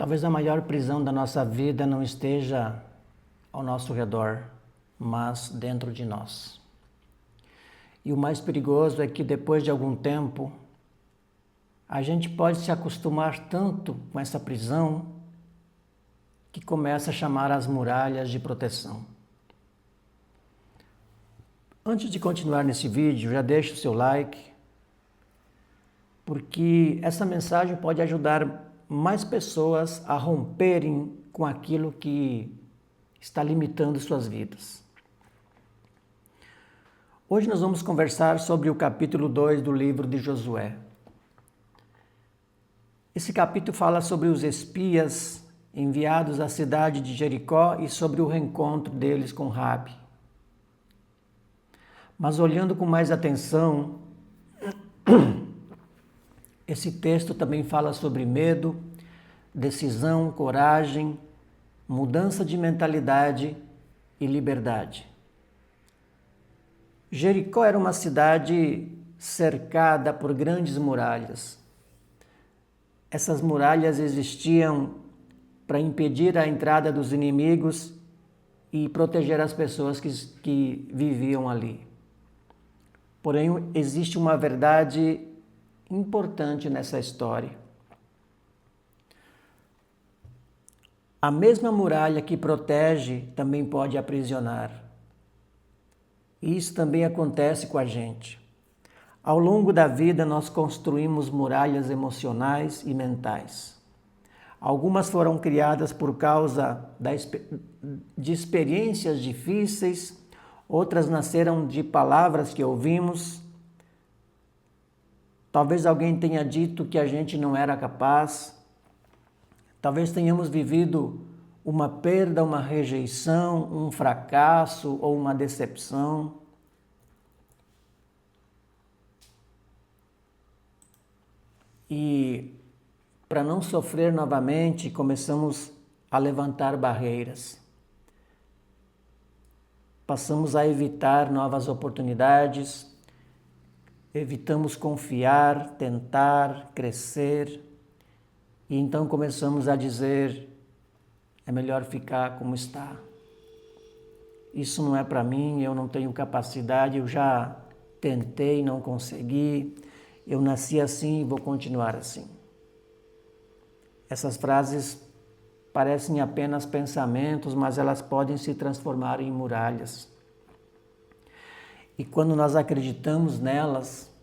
Talvez a maior prisão da nossa vida não esteja ao nosso redor, mas dentro de nós. E o mais perigoso é que depois de algum tempo, a gente pode se acostumar tanto com essa prisão que começa a chamar as muralhas de proteção. Antes de continuar nesse vídeo, já deixa o seu like, porque essa mensagem pode ajudar mais pessoas a romperem com aquilo que está limitando suas vidas. Hoje nós vamos conversar sobre o capítulo 2 do livro de Josué. Esse capítulo fala sobre os espias enviados à cidade de Jericó e sobre o reencontro deles com Rabi. Mas olhando com mais atenção, esse texto também fala sobre medo, decisão, coragem, mudança de mentalidade e liberdade. Jericó era uma cidade cercada por grandes muralhas. Essas muralhas existiam para impedir a entrada dos inimigos e proteger as pessoas que viviam ali. Porém, existe uma verdade importante nessa história. A mesma muralha que protege também pode aprisionar. Isso também acontece com a gente. Ao longo da vida, nós construímos muralhas emocionais e mentais. Algumas foram criadas por causa de experiências difíceis, outras nasceram de palavras que ouvimos. Talvez alguém tenha dito que a gente não era capaz. Talvez tenhamos vivido uma perda, uma rejeição, um fracasso ou uma decepção. E para não sofrer novamente, começamos a levantar barreiras. Passamos a evitar novas oportunidades, evitamos confiar, tentar, crescer. E então começamos a dizer, é melhor ficar como está. Isso não é para mim, eu não tenho capacidade, eu já tentei, não consegui, eu nasci assim e vou continuar assim. Essas frases parecem apenas pensamentos, mas elas podem se transformar em muralhas. E quando nós acreditamos nelas,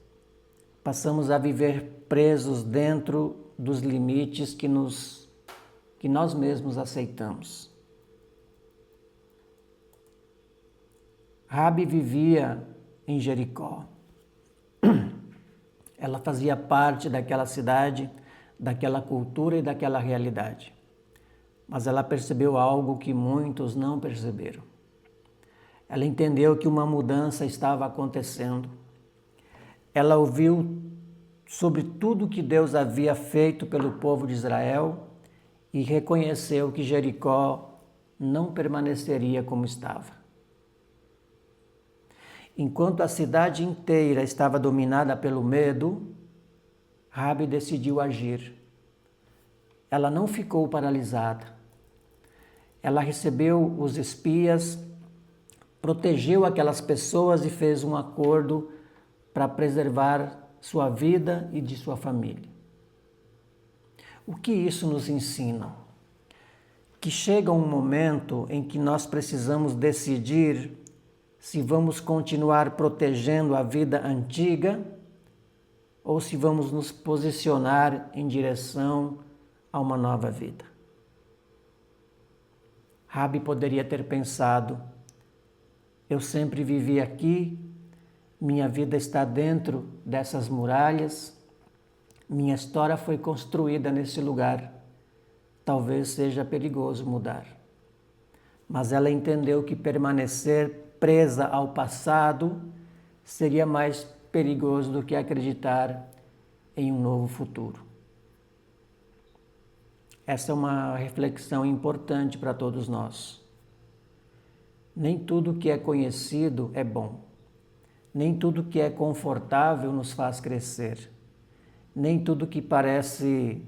passamos a viver presos dentro dos limites que nós mesmos aceitamos. Rabi vivia em Jericó. Ela fazia parte daquela cidade, daquela cultura e daquela realidade. Mas ela percebeu algo que muitos não perceberam. Ela entendeu que uma mudança estava acontecendo. Ela ouviu sobre tudo que Deus havia feito pelo povo de Israel e reconheceu que Jericó não permaneceria como estava. Enquanto a cidade inteira estava dominada pelo medo, Rabi decidiu agir. Ela não ficou paralisada. Ela recebeu os espias, protegeu aquelas pessoas e fez um acordo para preservar sua vida e de sua família. O que isso nos ensina? Que chega um momento em que nós precisamos decidir se vamos continuar protegendo a vida antiga ou se vamos nos posicionar em direção a uma nova vida. Rabi poderia ter pensado, eu sempre vivi aqui, minha vida está dentro dessas muralhas, minha história foi construída nesse lugar. Talvez seja perigoso mudar. Mas ela entendeu que permanecer presa ao passado seria mais perigoso do que acreditar em um novo futuro. Essa é uma reflexão importante para todos nós. Nem tudo que é conhecido é bom. Nem tudo que é confortável nos faz crescer. Nem tudo que parece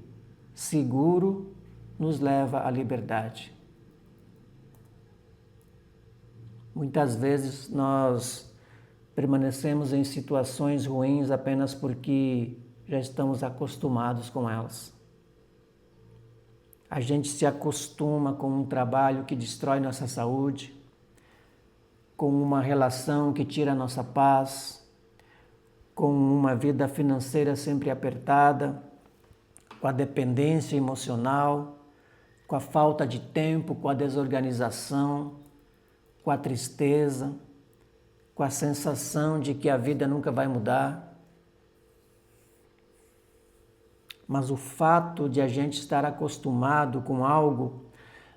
seguro nos leva à liberdade. Muitas vezes nós permanecemos em situações ruins apenas porque já estamos acostumados com elas. A gente se acostuma com um trabalho que destrói nossa saúde, com uma relação que tira nossa paz, com uma vida financeira sempre apertada, com a dependência emocional, com a falta de tempo, com a desorganização, com a tristeza, com a sensação de que a vida nunca vai mudar. Mas o fato de a gente estar acostumado com algo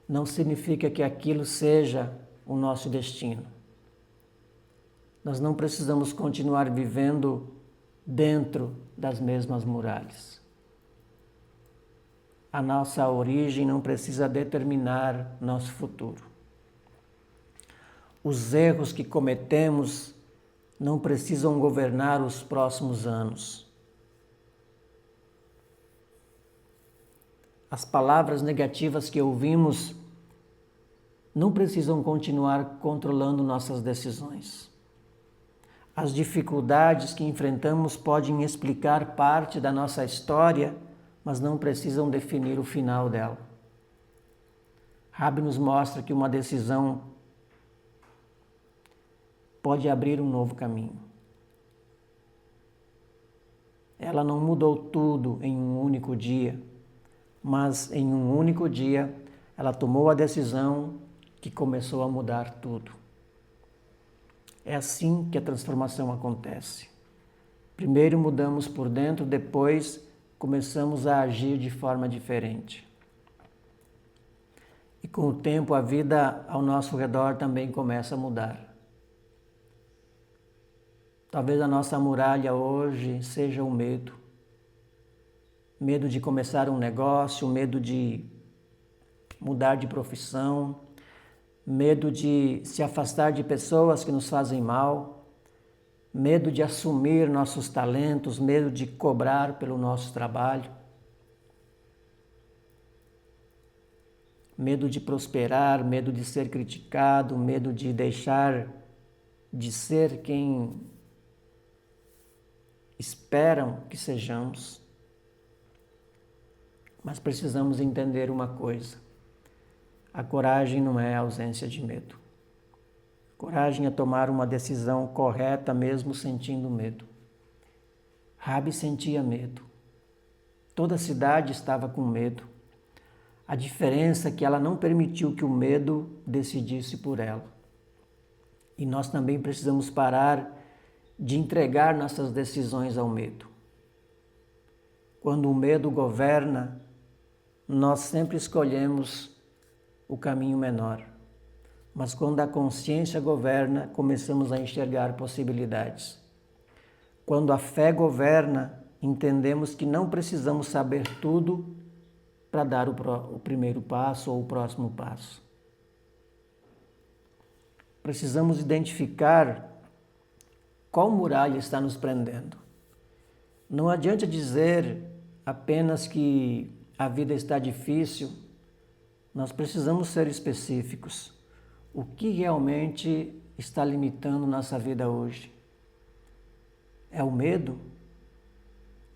não significa que aquilo seja o nosso destino. Nós não precisamos continuar vivendo dentro das mesmas muralhas. A nossa origem não precisa determinar nosso futuro. Os erros que cometemos não precisam governar os próximos anos. As palavras negativas que ouvimos não precisam continuar controlando nossas decisões. As dificuldades que enfrentamos podem explicar parte da nossa história, mas não precisam definir o final dela. Rabi nos mostra que uma decisão pode abrir um novo caminho. Ela não mudou tudo em um único dia, mas em um único dia ela tomou a decisão que começou a mudar tudo. É assim que a transformação acontece. Primeiro mudamos por dentro, depois começamos a agir de forma diferente. E com o tempo a vida ao nosso redor também começa a mudar. Talvez a nossa muralha hoje seja o medo. Medo de começar um negócio, medo de mudar de profissão, medo de se afastar de pessoas que nos fazem mal, medo de assumir nossos talentos, medo de cobrar pelo nosso trabalho, medo de prosperar, medo de ser criticado, medo de deixar de ser quem esperam que sejamos. Mas precisamos entender uma coisa: a coragem não é a ausência de medo. Coragem é tomar uma decisão correta mesmo sentindo medo. Rabi sentia medo. Toda a cidade estava com medo. A diferença é que ela não permitiu que o medo decidisse por ela. E nós também precisamos parar de entregar nossas decisões ao medo. Quando o medo governa, nós sempre escolhemos o caminho menor. Mas quando a consciência governa, começamos a enxergar possibilidades. Quando a fé governa, entendemos que não precisamos saber tudo para dar o primeiro passo ou o próximo passo. Precisamos identificar qual muralha está nos prendendo. Não adianta dizer apenas que a vida está difícil. Nós precisamos ser específicos. O que realmente está limitando nossa vida hoje? É o medo?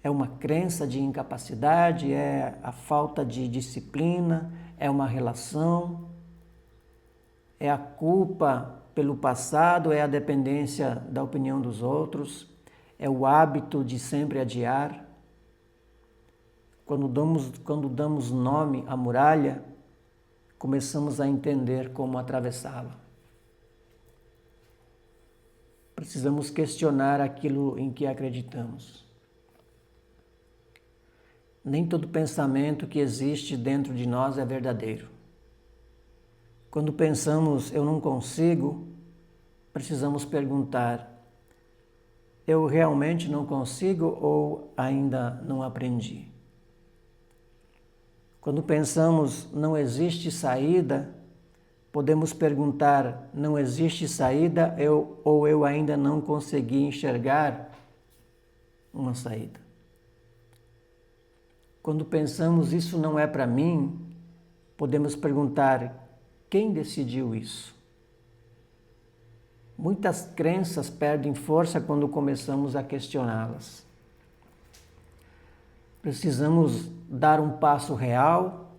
É uma crença de incapacidade? É a falta de disciplina? É uma relação? É a culpa pelo passado? É a dependência da opinião dos outros? É o hábito de sempre adiar? Quando damos nome à muralha, começamos a entender como atravessá-la. Precisamos questionar aquilo em que acreditamos. Nem todo pensamento que existe dentro de nós é verdadeiro. Quando pensamos eu não consigo, precisamos perguntar: eu realmente não consigo ou ainda não aprendi? Quando pensamos não existe saída, podemos perguntar: não existe saída ou eu ainda não consegui enxergar uma saída? Quando pensamos isso não é para mim, podemos perguntar: quem decidiu isso? Muitas crenças perdem força quando começamos a questioná-las. Precisamos dar um passo real.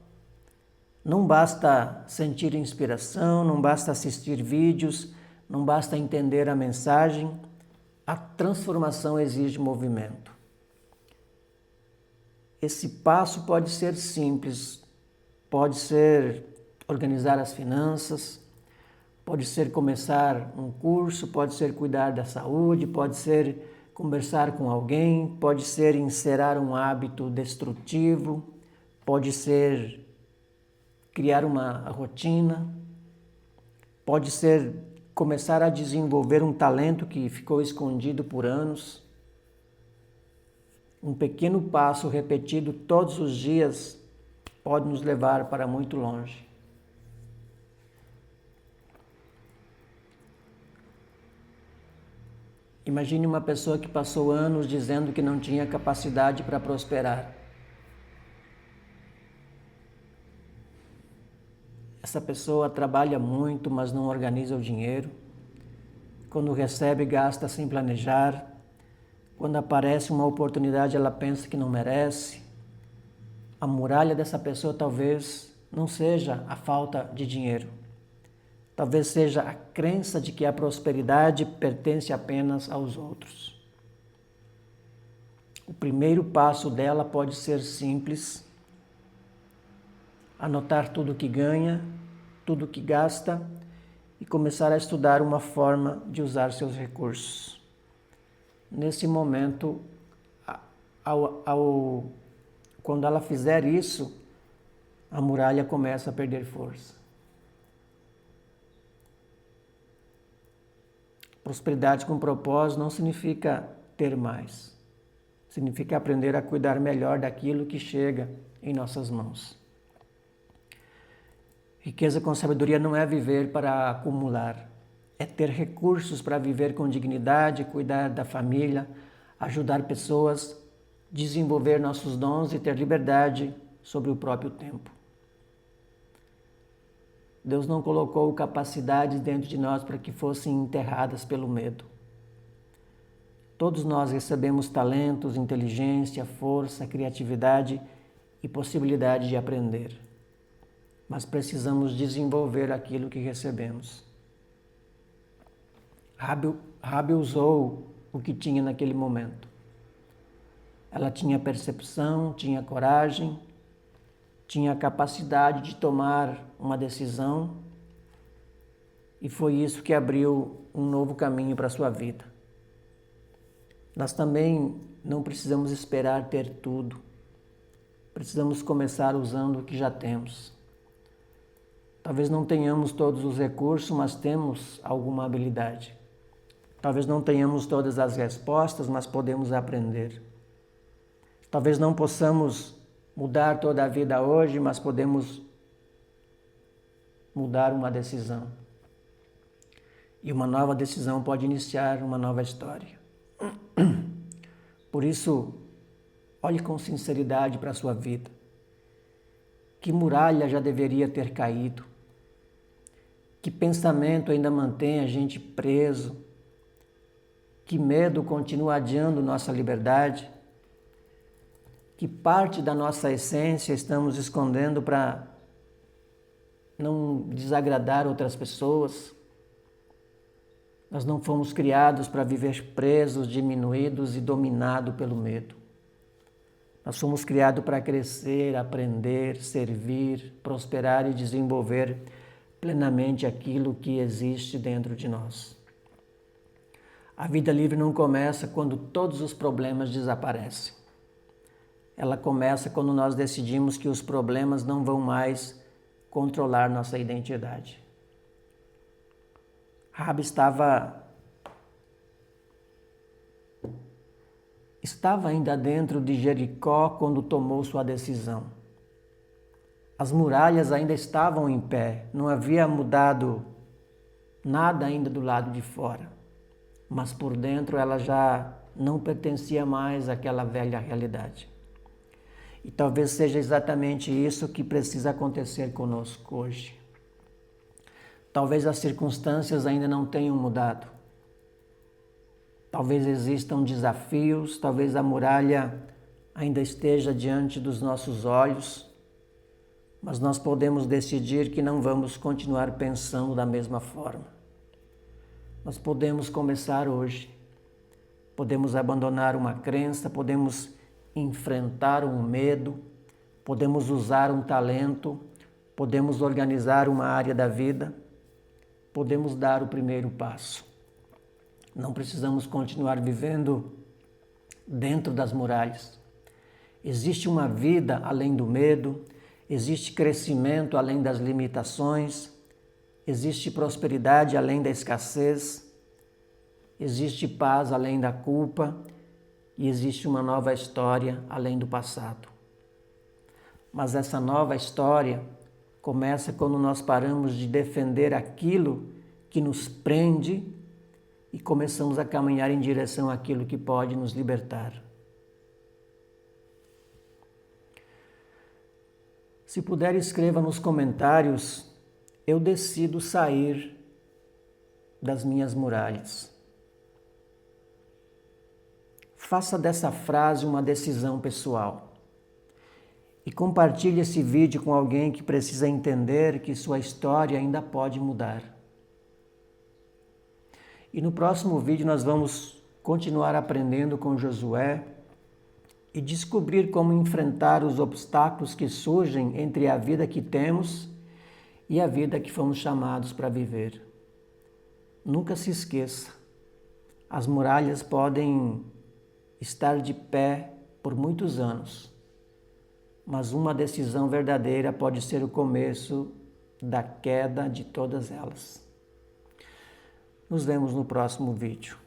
Não basta sentir inspiração, não basta assistir vídeos, não basta entender a mensagem. A transformação exige movimento. Esse passo pode ser simples, pode ser organizar as finanças, pode ser começar um curso, pode ser cuidar da saúde, pode ser conversar com alguém, pode ser encerar um hábito destrutivo, pode ser criar uma rotina, pode ser começar a desenvolver um talento que ficou escondido por anos. Um pequeno passo repetido todos os dias pode nos levar para muito longe. Imagine uma pessoa que passou anos dizendo que não tinha capacidade para prosperar. Essa pessoa trabalha muito, mas não organiza o dinheiro. Quando recebe, gasta sem planejar. Quando aparece uma oportunidade, ela pensa que não merece. A muralha dessa pessoa talvez não seja a falta de dinheiro. Talvez seja a crença de que a prosperidade pertence apenas aos outros. O primeiro passo dela pode ser simples: anotar tudo que ganha, tudo que gasta e começar a estudar uma forma de usar seus recursos. Nesse momento, quando ela fizer isso, a muralha começa a perder força. Prosperidade com propósito não significa ter mais. Significa aprender a cuidar melhor daquilo que chega em nossas mãos. Riqueza com sabedoria não é viver para acumular. É ter recursos para viver com dignidade, cuidar da família, ajudar pessoas, desenvolver nossos dons e ter liberdade sobre o próprio tempo. Deus não colocou capacidades dentro de nós para que fossem enterradas pelo medo. Todos nós recebemos talentos, inteligência, força, criatividade e possibilidade de aprender. Mas precisamos desenvolver aquilo que recebemos. Rabi usou o que tinha naquele momento. Ela tinha percepção, tinha coragem, tinha a capacidade de tomar uma decisão e foi isso que abriu um novo caminho para a sua vida. Nós também não precisamos esperar ter tudo. Precisamos começar usando o que já temos. Talvez não tenhamos todos os recursos, mas temos alguma habilidade. Talvez não tenhamos todas as respostas, mas podemos aprender. Talvez não possamos mudar toda a vida hoje, mas podemos mudar uma decisão. E uma nova decisão pode iniciar uma nova história. Por isso, olhe com sinceridade para a sua vida. Que muralha já deveria ter caído? Que pensamento ainda mantém a gente preso? Que medo continua adiando nossa liberdade? Que parte da nossa essência estamos escondendo para não desagradar outras pessoas? Nós não fomos criados para viver presos, diminuídos e dominados pelo medo. Nós fomos criados para crescer, aprender, servir, prosperar e desenvolver plenamente aquilo que existe dentro de nós. A vida livre não começa quando todos os problemas desaparecem. Ela começa quando nós decidimos que os problemas não vão mais controlar nossa identidade. Rabi estava ainda dentro de Jericó quando tomou sua decisão. As muralhas ainda estavam em pé, não havia mudado nada ainda do lado de fora, mas por dentro ela já não pertencia mais àquela velha realidade. E talvez seja exatamente isso que precisa acontecer conosco hoje. Talvez as circunstâncias ainda não tenham mudado. Talvez existam desafios, talvez a muralha ainda esteja diante dos nossos olhos, mas nós podemos decidir que não vamos continuar pensando da mesma forma. Nós podemos começar hoje. Podemos abandonar uma crença, podemos enfrentar um medo, podemos usar um talento, podemos organizar uma área da vida, podemos dar o primeiro passo. Não precisamos continuar vivendo dentro das muralhas. Existe uma vida além do medo, existe crescimento além das limitações, existe prosperidade além da escassez, existe paz além da culpa e existe uma nova história além do passado. Mas essa nova história começa quando nós paramos de defender aquilo que nos prende e começamos a caminhar em direção àquilo que pode nos libertar. Se puder, escreva nos comentários: eu decido sair das minhas muralhas. Faça dessa frase uma decisão pessoal. E compartilhe esse vídeo com alguém que precisa entender que sua história ainda pode mudar. E no próximo vídeo nós vamos continuar aprendendo com Josué e descobrir como enfrentar os obstáculos que surgem entre a vida que temos e a vida que fomos chamados para viver. Nunca se esqueça, as muralhas podem estar de pé por muitos anos, mas uma decisão verdadeira pode ser o começo da queda de todas elas. Nos vemos no próximo vídeo.